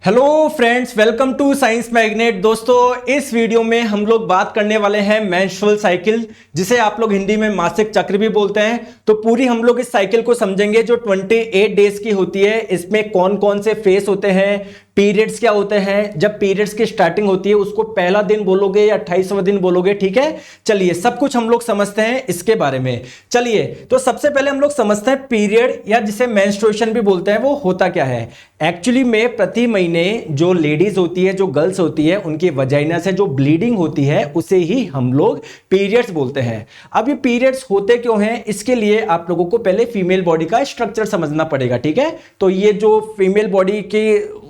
Hello friends, welcome to science magnet. दोस्तों, इस video में हम लोग बात करने वाले हैं मेंस्ट्रुअल साइकिल, जिसे आप लोग हिंदी में मासिक चक्र भी बोलते हैं। तो पूरी हम लोग इस साइकिल को समझेंगे जो 28 डेज की होती है। इसमें कौन कौन से फेस होते हैं, पीरियड्स क्या होते हैं, जब पीरियड्स की स्टार्टिंग होती है उसको पहला दिन बोलोगे या 28वां दिन बोलोगे। ठीक है, चलिए सब कुछ हम लोग समझते हैं इसके बारे में। चलिए, तो सबसे पहले हम लोग समझते हैं पीरियड या जिसे मेंस्ट्रुएशन भी बोलते हैं वो होता क्या है। एक्चुअली में प्रति महीने जो लेडीज होती है, जो गर्ल्स होती है, उनकी वजाइना से जो ब्लीडिंग होती है उसे ही हम लोग पीरियड्स बोलते हैं। अब ये पीरियड्स होते क्यों हैं, इसके लिए आप लोगों को पहले फीमेल बॉडी का स्ट्रक्चर समझना पड़ेगा। ठीक है, तो ये जो फीमेल बॉडी की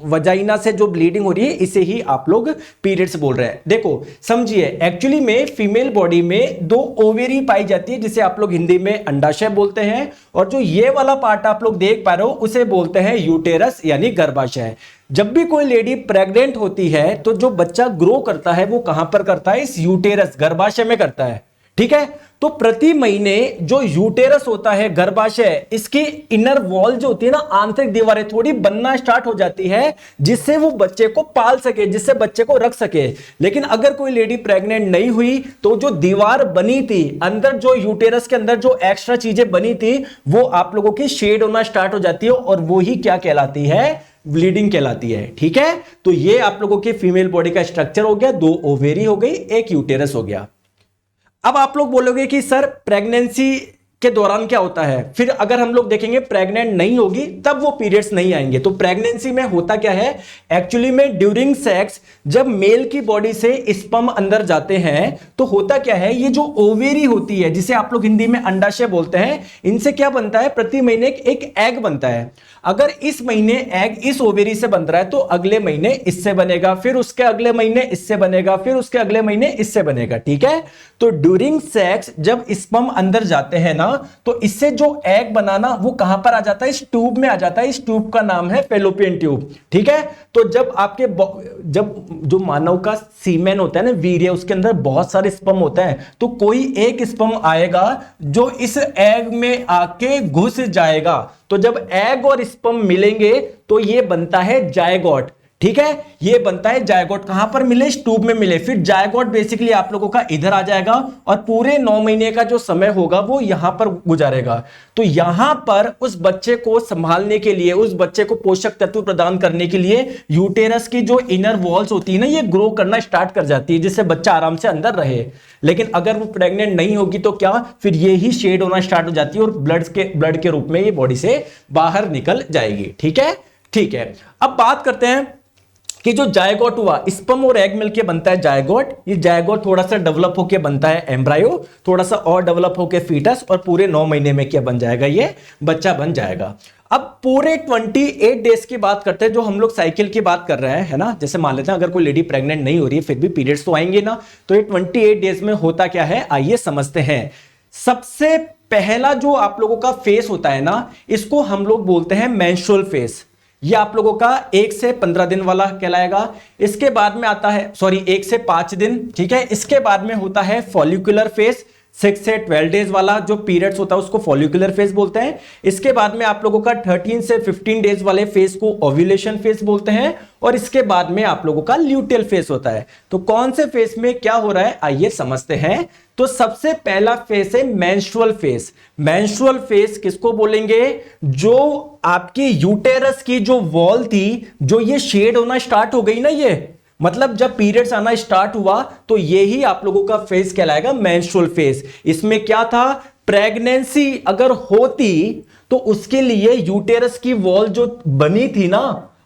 वजाइना से जो ब्लीडिंग हो रही है इसे ही आप लोग पीरियड्स बोल रहे हैं। देखो समझिए, एक्चुअली में फीमेल बॉडी में दो ओवेरी पाई जाती है, जिसे आप लोग हिंदी में अंडाशय बोलते हैं, और जो ये वाला पार्ट आप लोग देख पा रहे हो उसे बोलते हैं यूटेरस यानी गर्भाशय। जब भी कोई लेडी प्रेग्नेंट होती है तो जो बच्चा ग्रो करता है वो कहां पर करता है, इस यूटेरस गर्भाशय में करता है। ठीक है, तो प्रति महीने जो यूटेरस होता है गर्भाशय, इसकी इनर वॉल जो होती है ना, आंतरिक दीवारें थोड़ी बनना स्टार्ट हो जाती है, जिससे वो बच्चे को पाल सके, जिससे बच्चे को रख सके। लेकिन अगर कोई लेडी प्रेग्नेंट नहीं हुई तो जो दीवार बनी थी अंदर, जो यूटेरस के अंदर जो एक्स्ट्रा चीजें बनी थी, वो आप लोगों की शेड होना स्टार्ट हो जाती है, और वो ही क्या कहलाती है, ब्लीडिंग कहलाती है। ठीक है, तो ये आप लोगों की फीमेल बॉडी का स्ट्रक्चर हो गया। दो ओवेरी हो गई, एक यूटेरस हो गया। अब आप लोग बोलोगे कि सर प्रेगनेंसी के दौरान क्या होता है, फिर अगर हम लोग देखेंगे प्रेग्नेंट नहीं होगी तब वो पीरियड्स नहीं आएंगे। तो प्रेगनेंसी में होता क्या है, एक्चुअली में ड्यूरिंग सेक्स जब मेल की बॉडी से स्पर्म अंदर जाते हैं तो होता क्या है, ये जो ओवेरी होती है जिसे आप लोग हिंदी में अंडाशय बोलते हैं, इनसे क्या बनता है, प्रति महीने एक एग बनता है। अगर इस महीने एग इस ओवेरी से बन रहा है तो अगले महीने इससे बनेगा, फिर उसके अगले महीने इससे बनेगा, फिर उसके अगले महीने इससे बनेगा। ठीक है, तो ड्यूरिंग सेक्स जब स्पर्म अंदर जाते हैं ना, तो इससे जो एग बनाना वो कहां पर आ जाता है, इस ट्यूब में आ जाता है। इस ट्यूब का नाम है फैलोपियन ट्यूब। ठीक है, तो जब जो मानव का सीमेन होता है ना, वीर्य, उसके अंदर बहुत सारे स्पर्म होते हैं, तो कोई एक स्पर्म आएगा जो इस एग में आके घुस जाएगा। तो जब एग और स्पर्म मिलेंगे तो ये बनता है जायगोट। ठीक है, ये बनता है जायगोट। कहां पर मिले, इस ट्यूब में मिले। फिर जायगोट बेसिकली आप लोगों का इधर आ जाएगा, और पूरे 9 महीने का जो समय होगा वो यहां पर गुजारेगा। तो यहां पर उस बच्चे को संभालने के लिए, उस बच्चे को पोषक तत्व प्रदान करने के लिए यूटेरस की जो इनर वॉल्स होती है ना, ये ग्रो करना स्टार्ट कर जाती है, जिससे बच्चा आराम से अंदर रहे। लेकिन अगर वो प्रेग्नेंट नहीं होगी तो क्या, फिर ये ही शेड होना स्टार्ट हो जाती है, और ब्लड के रूप में ये बॉडी से बाहर निकल जाएगी। ठीक है, ठीक है। अब बात करते हैं कि जो जायगोट हुआ, स्पर्म और एग मिलके बनता है जायगोट। ये जायगोट थोड़ा सा डेवलप होके बनता है एम्ब्रायो, थोड़ा सा और डेवलप होके फीटस, और पूरे 9 महीने में क्या बन जाएगा, ये बच्चा बन जाएगा। अब पूरे 28 डेज की बात करते हैं, जो हम लोग साइकिल की बात कर रहे हैं, है ना। जैसे मान लेते हैं अगर कोई लेडी प्रेग्नेंट नहीं हो रही है फिर भी पीरियड्स तो आएंगे ना। तो ये 28 डेज में होता क्या है, आइए समझते हैं। सबसे पहला जो आप लोगों का फेस होता है ना, इसको हम लोग बोलते हैं मेंस्ट्रुअल फेस। ये आप लोगों का 1 से 15 दिन वाला कहलाएगा। इसके बाद में आता है 1 से 5 दिन। ठीक है, इसके बाद में होता है फॉलिकुलर फेस। 6 से 12 डेज वाला जो पीरियड्स होता है उसको फॉलिकुलर फेज बोलते हैं। इसके बाद में आप लोगों का 13 से 15 डेज वाले फेज को ओव्यूलेशन फेज बोलते हैं, और इसके बाद में आप लोगों का ल्यूटियल फेज होता है। तो कौन से फेज में क्या हो रहा है, आइए समझते हैं। तो सबसे पहला फेज है मेंस्ट्रुअल फेज। मेंस्ट्रुअल फेज किसको बोलेंगे, जो आपकी यूटेरस की जो वॉल थी, जो ये शेड होना स्टार्ट हो गई ना, ये मतलब जब पीरियड्स आना स्टार्ट हुआ तो ये ही आप लोगों का फेज कहलाएगा मेंस्ट्रुअल फेज। इसमें क्या था, प्रेगनेंसी अगर होती तो उसके लिए यूटेरस की वॉल जो बनी थी ना,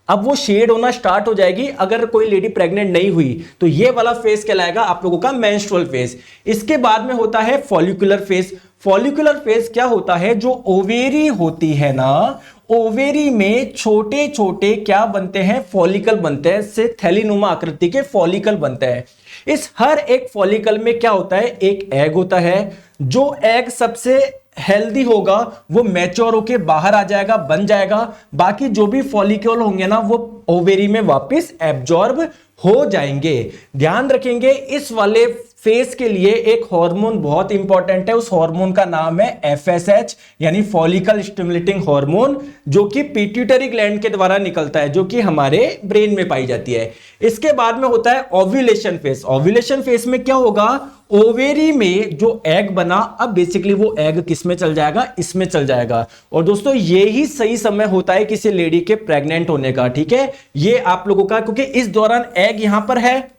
अब वो शेड होना स्टार्ट हो जाएगी। अगर कोई लेडी प्रेग्नेंट नहीं हुई तो ये वाला फेज कहलाएगा आप लोगों का मेंस्ट्रुअल फेज। इसके बाद में होता है फॉलिकुलर फेज। फॉलिकुलर फेज क्या होता है, जो ओवेरी होती है ना, ओवेरी में छोटे छोटे क्या बनते हैं, फॉलिकल बनते हैं, से थैलीनुमा आकृति के फॉलिकल बनते हैं। इस हर एक फॉलिकल में क्या होता है, एक एग होता है। जो एग सबसे हेल्दी होगा वो मैच्योर होके बाहर आ जाएगा, बन जाएगा। बाकी जो भी फॉलिकल होंगे ना वो ओवेरी में वापस एब्जॉर्ब हो जाएंगे। ध्यान रखेंगे, इस वाले फेस के लिए एक हार्मोन बहुत इंपॉर्टेंट है, उस हार्मोन का नाम है एफएसएच यानी फॉलिकल स्टिमुलेटिंग हार्मोन, जो कि पिट्यूटरी ग्लैंड के द्वारा निकलता है, जो कि हमारे ब्रेन में पाई जाती है। इसके बाद में होता है ओव्यूलेशन फेस। ओव्यूलेशन फेस में क्या होगा, ओवेरी में जो एग बना, अब बेसिकली वो एग किस में चल जाएगा, इसमें चल जाएगा। और दोस्तों ये ही सही समय होता है किसी लेडी के प्रेग्नेंट होने का, ठीक है, ये आप लोगों का, क्योंकि इस दौरान एग यहां पर है।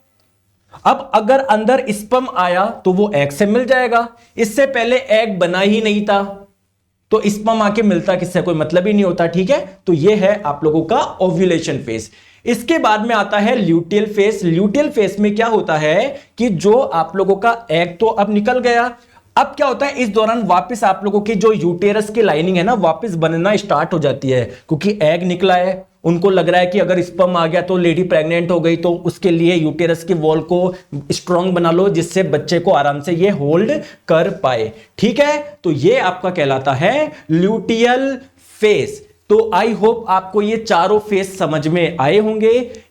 अब अगर अंदर स्पर्म आया तो वो एग से मिल जाएगा, इससे पहले एग बना ही नहीं था तो स्पर्म आके मिलता किससे, कोई मतलब ही नहीं होता, ठीक है। तो ये है आप लोगों का ओव्यूलेशन फेस। इसके बाद में आता है ल्यूटियल फेस। ल्यूटियल फेस में क्या होता है कि जो आप लोगों का एग तो अब निकल गया, अब क्या होता है, इस दौरान वापस आप लोगों की जो यूटेरस की लाइनिंग है ना, वापस बनना स्टार्ट हो जाती है, क्योंकि एग निकला है। उनको लग रहा है कि अगर स्पर्म आ गया तो लेडी प्रेग्नेंट हो गई, तो उसके लिए यूटेरस की वॉल को स्ट्रांग बना लो, जिससे बच्चे को आराम से ये होल्ड कर पाए, ठीक है। तो ये आपका कहलाता है ल्यूटियल फेस। तो आई होप आपको ये चारों फेस समझ में आए होंगे।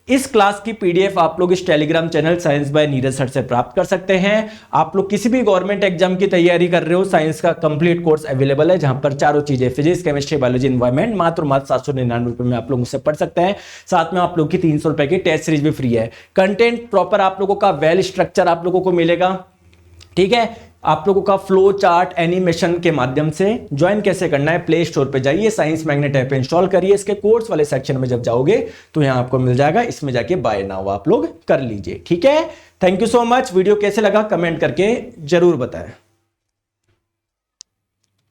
इस क्लास की पीडीएफ आप लोग इस Telegram channel science by Neeraj sir से प्राप्त कर सकते हैं। आप लोग किसी भी गवर्नमेंट एग्जाम की तैयारी कर रहे हो, साइंस का कंप्लीट कोर्स अवेलेबल है, जहां पर चारों चीजें फिजिक्स, केमिस्ट्री, बायोलॉजी, एनवायरमेंट मात्र 799 रुपए में आप लोग उससे पढ़ सकते हैं। साथ में आप लोग की 300 रुपए की टेस्ट सीरीज भी फ्री है। कंटेंट प्रॉपर आप लोगों का वेल स्ट्रक्चर आप लोगों को मिलेगा, ठीक है। आप लोगों का फ्लो चार्ट एनिमेशन के माध्यम से ज्वाइन कैसे करना है, प्ले स्टोर पे जाइए, साइंस मैग्नेट ऐप इंस्टॉल करिए, इसके कोर्स वाले सेक्शन में जब जाओगे तो यहां आपको मिल जाएगा, इसमें जाके बाय नाउ आप लोग कर लीजिए, ठीक है। Thank you so much. Video कैसे लगा कमेंट करके जरूर बताएं।